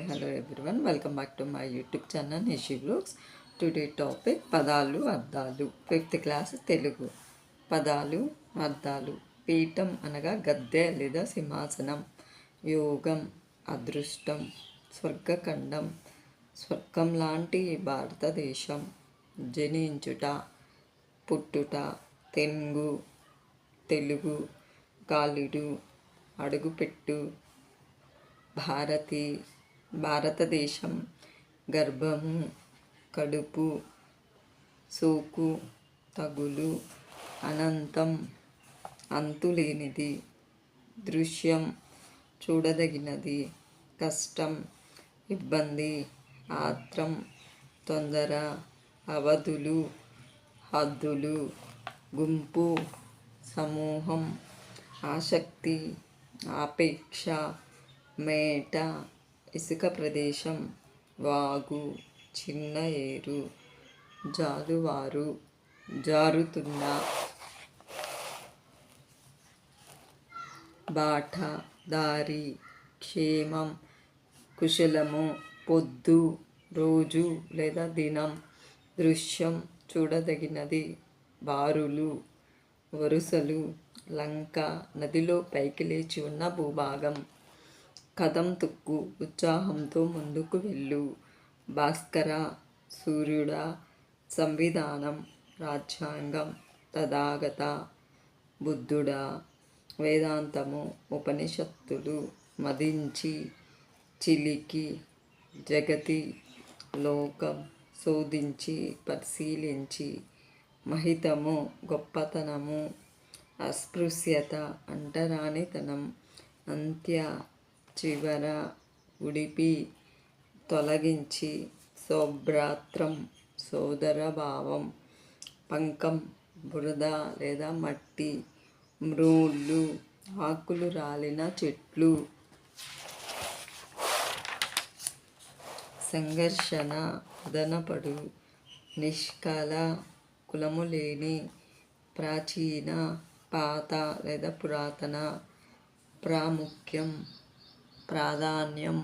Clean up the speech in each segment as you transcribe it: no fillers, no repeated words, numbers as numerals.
hello everyone. Welcome back to my YouTube channel Nishi Vlogs. Today topic పదాలు అర్థాలు 5th class Telugu. పదాలు అర్థాలు. పీఠం అనగా గద్దె లేదా సింహాసనం. యోగం అదృష్టం. స్వర్గఖండం స్వర్గం లాంటి భారతదేశం. జనించుట పుట్టుట. తెంగు తెలుగు. గాలుడు అడుగుపెట్టు. భారతదేశం. గర్భము కడుపు. సోకు తగులు. అనంతం అంతులేనిది. దృశ్యం చూడదగినది. కష్టం ఇబ్బంది. ఆత్రం తొందర. అవధులు హద్దులు. గుంపు సమూహం. ఆసక్తి ఆపేక్ష. మేట ఇసుక ప్రదేశం. వాగు చిన్న ఏరు. జాలువారు జారుతున్న. బాట దారి. క్షేమం కుశలము. పొద్దు రోజు లేదా దినం. దృశ్యం చూడదగినది. బారులు వరుసలు. లంక నదిలో పైకి లేచి ఉన్న భూభాగం. కదం తొక్కు ఉత్సాహంతో ముందుకు వెళ్ళు. భాస్కర సూర్యుడా. సంవిధానం రాజ్యాంగం. తథాగత బుద్ధుడా. వేదాంతము ఉపనిషత్తులు. మదించి చిలికి. జగతి లోకం. శోధించి పరిశీలించి. మహితము గొప్పతనము. అస్పృశ్యత అంటరానితనం. అంత్య చివర. ఉడిపి తొలగించి. సౌభ్రాత్రం సోదరభావం. పంకం బురద లేదా మట్టి. మ్రోళ్ళు ఆకులు రాలిన చెట్లు. సంఘర్షణ అదనపడు. నిష్కల కులము లేని. ప్రాచీన పాత లేదా పురాతన. ప్రాముఖ్యం ప్రాధాన్యం.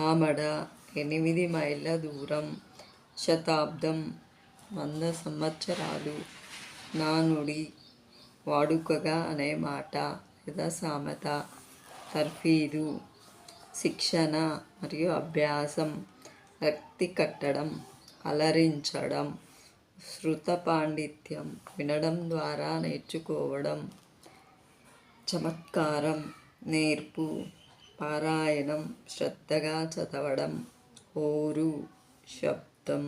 ఆమడ 8 మైళ్ళ దూరం. శతాబ్దం 100 సంవత్సరాలు. నానుడి వాడుకగా అనే మాట లేదా సామెత. తర్ఫీదు శిక్షణ మరియు అభ్యాసం. రక్తి కట్టడం అలరించడం. శృత పాండిత్యం వినడం ద్వారా నేర్చుకోవడం. చమత్కారం నేర్పు. పారాయణం శ్రద్ధగా చదవడం. హోరు శబ్దం.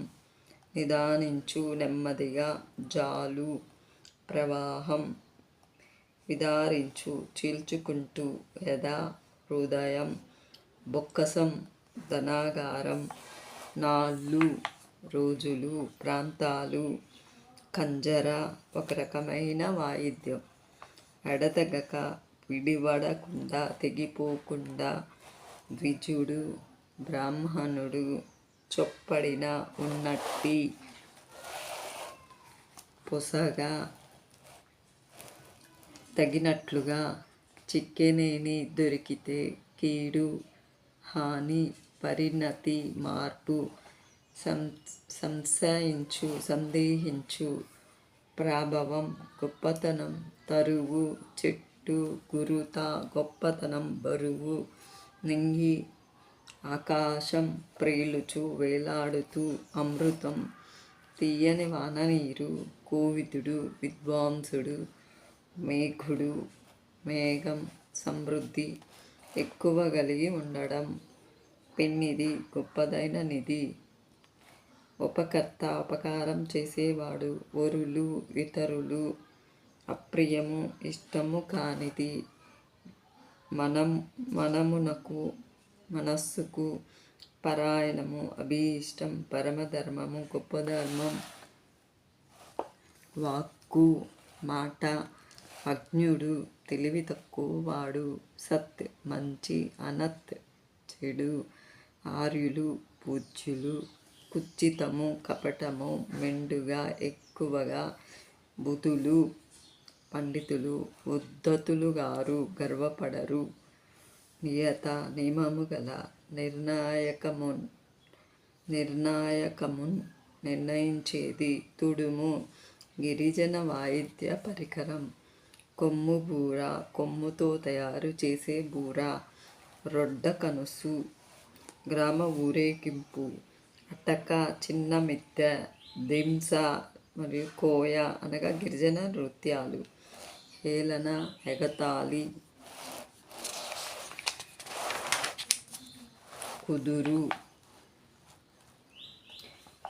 నిదానించు నెమ్మదిగా. జాలు ప్రవాహం. విదారించు చీల్చుకుంటూ. యథ హృదయం. బొక్కసం ధనాగారం. నాళ్ళు రోజులు ప్రాంతాలు. కంజర ఒక రకమైన వాయిద్యం. ఎడతెగక విడివడకుండా తెగిపోకుండా. ద్విజుడు బ్రాహ్మణుడు. చొప్పడిన ఉన్నట్టి. పొసగా తగినట్లుగా. చిక్కెనేని దొరికితే. కీడు హాని. పరిణతి మార్పు. సంశయించు సందేహించు. ప్రాభవం గొప్పతనం. తరువు చెట్టు. గురుత గొప్పతనం బరువు. నింగి ఆకాశం. ప్రేలుచు వేలాడుతూ. అమృతం తీయని వాననీరు. కోవిదుడు విద్వాంసుడు. మేఘుడు మేఘం సమృద్ధి ఎక్కువ కలిగి ఉండడం. పెన్నిది గొప్పదైన నిధి. ఉపకర్త ఉపకారం చేసేవాడు. వరులు ఇతరులు. అప్రియము ఇష్టము కానిది. మనమునకు మనస్సుకు. పరాయణము అభీష్టం. పరమధర్మము గొప్ప ధర్మం. వాక్కు మాట. అజ్ఞుడు తెలివి తక్కువ వాడు. సత్ మంచి. అనత్ చెడు. ఆర్యులు పూజ్యులు. కుచితము కపటము. మెండుగా ఎక్కువగా. బుధులు పండితులు. ఉద్ధతులు గారు గర్వపడరు. నియత నియమము గల నిర్ణాయకమున్ నిర్ణయించేది. తుడుము గిరిజన వాయిద్య పరికరం. కొమ్ము బూర కొమ్ముతో తయారు చేసే బూర. రొడ్డ కనుసు గ్రామ ఊరేగింపు. అటక చిన్న మిద్దె. దింస మరియు కోయ అనగా గిరిజన నృత్యాలు. హేళన ఎగతాళి. కుదురు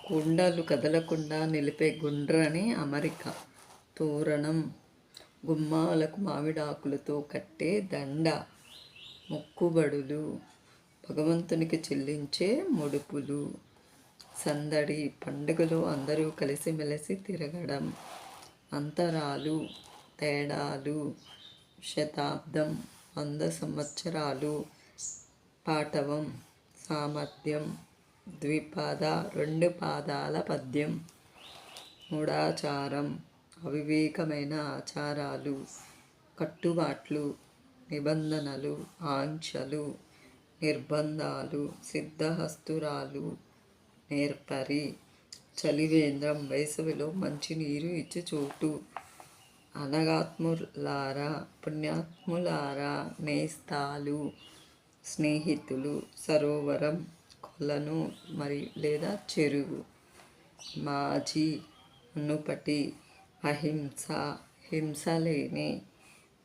కుండలు కదలకుండా నిలిపే గుండ్రని అమరిక. తోరణం గుమ్మాలకు మామిడాకులతో కట్టే దండ. మొక్కుబడులు భగవంతునికి చెల్లించే ముడుపులు. సందడి పండుగలో అందరూ కలిసిమెలిసి తిరగడం. అంతరాలు తేడాలు. శతాబ్దం 100 సంవత్సరాలు. పాటవం సామర్థ్యం. ద్విపద 2 పాదాల పద్యం. మూఢాచారం అవివేకమైన ఆచారాలు. కట్టుబాట్లు నిబంధనలు ఆంక్షలు. నిర్బంధాలు సిద్ధహస్తురాలు నేర్పరి. చలివేంద్రం వేసవిలో మంచినీరు ఇచ్చే చోటు. అనగాత్ములారా పుణ్యాత్ములారా నేస్తాలు స్నేహితులు. సరోవరం కొలను లేదా చెరువు. మాజీ మునుపటి. అహింస హింస లేని.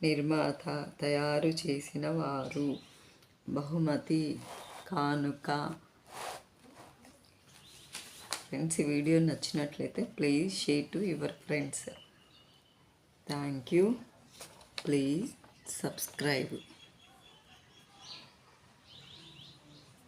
నిర్మాత తయారు చేసిన వారు. బహుమతి కానుక. ఫ్రెండ్స్, ఈ వీడియో నచ్చినట్లయితే please share to your friends. Thank you. Please subscribe.